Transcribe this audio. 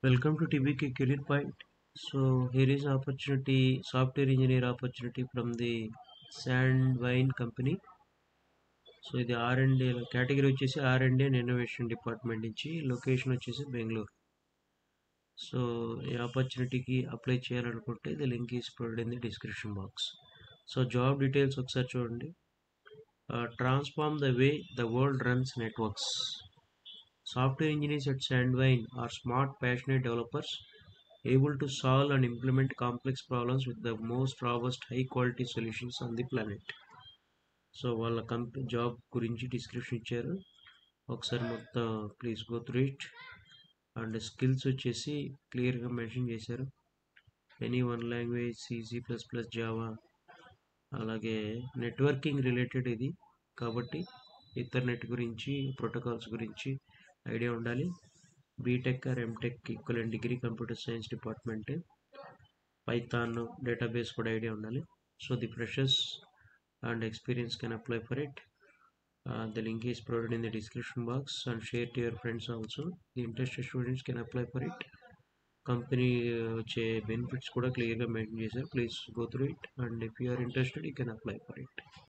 Welcome to TBK Career Point. So here is opportunity, software engineer opportunity from the Sandvine company. So ఇది R&D category వచ్చేసి R&D and innovation department నుంచి, location వచ్చేసి Bengaluru. So ఈ ఆపర్చునిటీకి apply చేయాలనుకుంటే the link is provided in the description box. So job details ఒకసారి చూడండి. Transform the way the world runs networks. Software engineers at Sandvine are smart, passionate developers able to solve and implement complex problems with the most robust, high-quality solutions on the planet. So వాళ్ళ job గురించి description ఇచ్చారు, ఒకసారి మొత్తం please go through it. And skills వచ్చేసి క్లియర్గా mention చేశారు. Any one language, C++, Java, అలాగే networking related ఇది కాబట్టి ఈథర్నెట్ గురించి, ప్రోటోకాల్స్ గురించి ఐడియా ఉండాలి. BTech or MTech equivalent degree computer science department, Python database కూడా ఐడియా ఉండాలి. So the freshers and experience can apply for it. The link is provided in the description box and share to your friends also. The interested students can apply for it. Company వచ్చే benefits కూడా క్లియర్గా mention చేశారు. Please go through it and if you are interested you can apply for it.